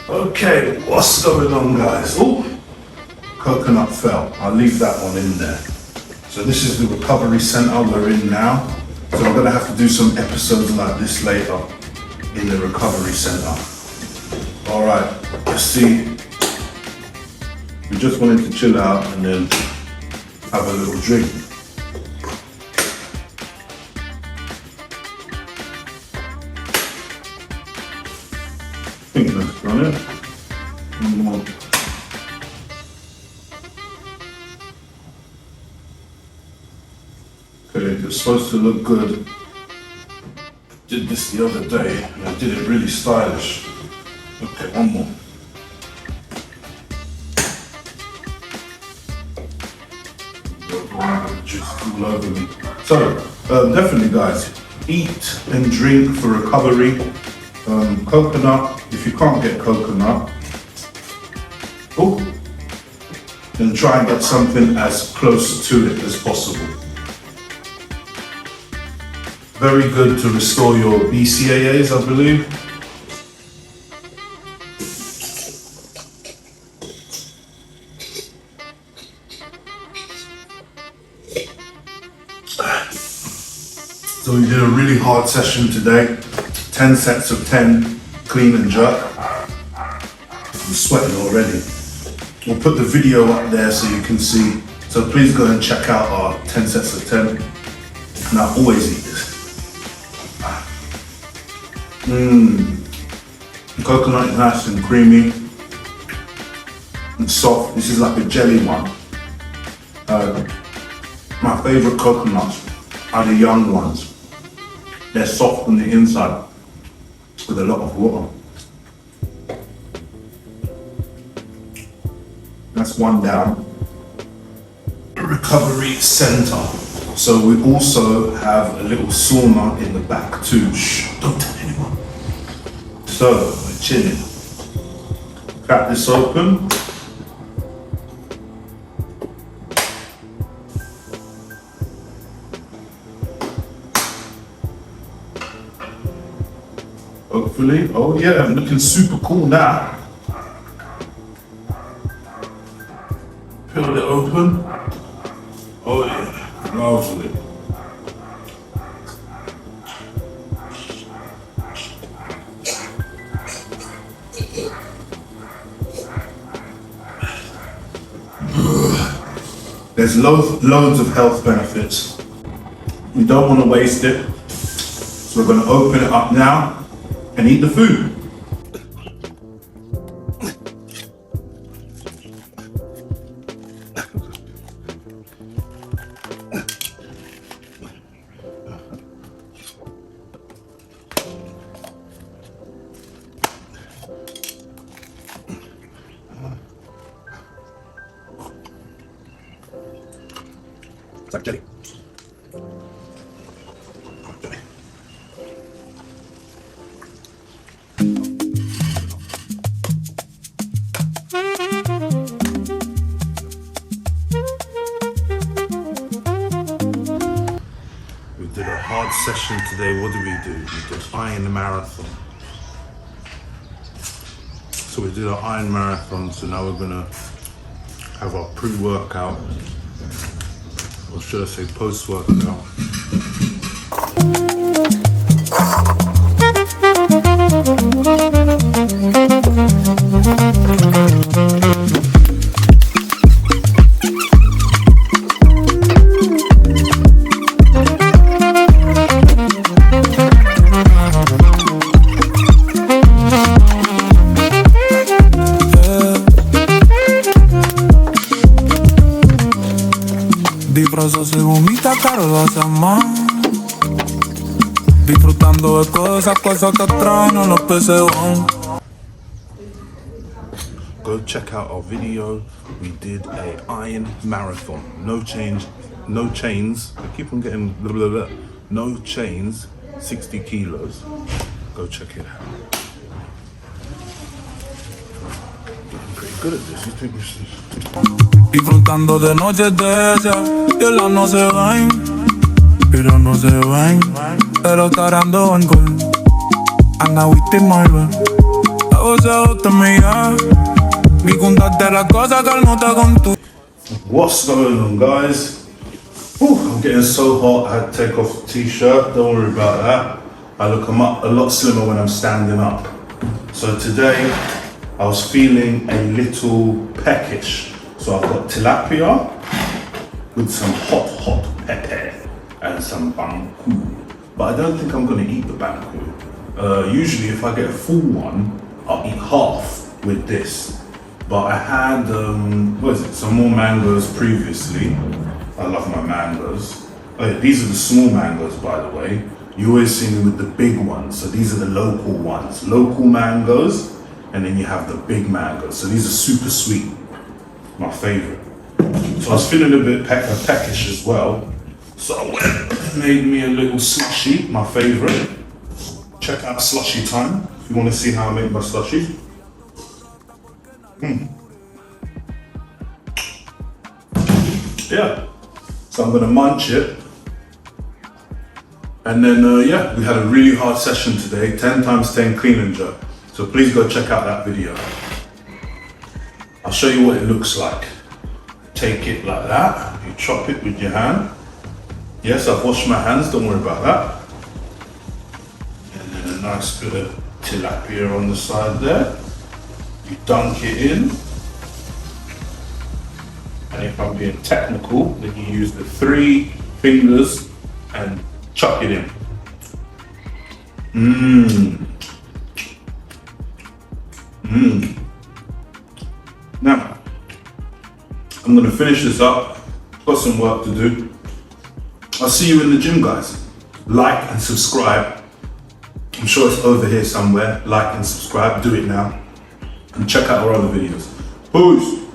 Okay, what's going on, guys? Oh, coconut fell. I'll leave that one in there. So this is the recovery center we're in now. So I'm gonna have to do some episodes like this later in the recovery center. All right, let's see. We just wanted to chill out and then have a little drink. I think that's done it. One more. Okay, it's supposed to look good. Did this the other day and I did it really stylish. Okay, one more. Just all over me. So, definitely guys, eat and drink for recovery. Coconut, if you can't get coconut, then try and get something as close to it as possible. Very good to restore your BCAAs, I believe. So we did a really hard session today. 10 sets of 10 clean and jerk. I'm sweating already. We'll put the video up there so you can see. So please go and check out our 10 sets of 10. And I always eat this. The coconut is nice and creamy and soft. This is like a jelly one. My favorite coconuts are the young ones. They're soft on the inside with a lot of water. That's one down. Recovery center. So we also have a little sauna in the back too. Shh, don't tell anyone. So we're chilling. Crack this open. Hopefully, oh yeah, I'm looking super cool now. Peel it open. Oh yeah, lovely. There's loads of health benefits. We don't want to waste it, so we're going to open it up now and eat the food. It's like jelly. We did a hard session today. What did we do? We did iron marathon. So we did an iron marathon. So now we're gonna have our pre-workout, or should I say post-workout. Disfrazo se vomita, caro lo hace más. Disfrutando de todas esas cosas que extraño, los peseos. Go check out our video. We did a iron marathon. No chains. I keep on getting blah, blah, blah. No chains, 60 kilos. Go check it out. Getting pretty good at this. You think this is... Disfrutando de noches de esas, que las no se van, pero no se van, pero estarando en gol. And now we did my way. Ascoltami, mi contate la cosa calmata con tu. What's going on, guys? I'm getting so hot, I had to take off the t-shirt, don't worry about that. I look a lot slimmer when I'm standing up. So today, I was feeling a little peckish. So I've got tilapia with some hot pepe and some banku. But I don't think I'm gonna eat the banku. Usually if I get a full one, I'll eat half with this. But I had, some more mangoes previously. I love my mangoes. Oh yeah, these are the small mangoes, by the way. You always see me with the big ones. So these are the local ones. Local mangoes, and then you have the big mangoes. So these are super sweet, my favorite. So I was feeling a bit peckish as well. So I went and made me a little slushy, my favorite. Check out slushy time, if you want to see how I make my slushy. Yeah, so I'm gonna munch it. And then, we had a really hard session today, 10 times 10 clean and jerk. So please go check out that video. I'll show you what it looks like. Take it like that, you chop it with your hand. Yes, I've washed my hands, don't worry about that. And then a nice bit of tilapia on the side there. You dunk it in. And if I'm being technical, then you use the 3 fingers and chuck it in. Now, I'm gonna finish this up. Got some work to do. I'll see you in the gym, guys. Like and subscribe. I'm sure it's over here somewhere. Like and subscribe, do it now. And check out our other videos. Peace.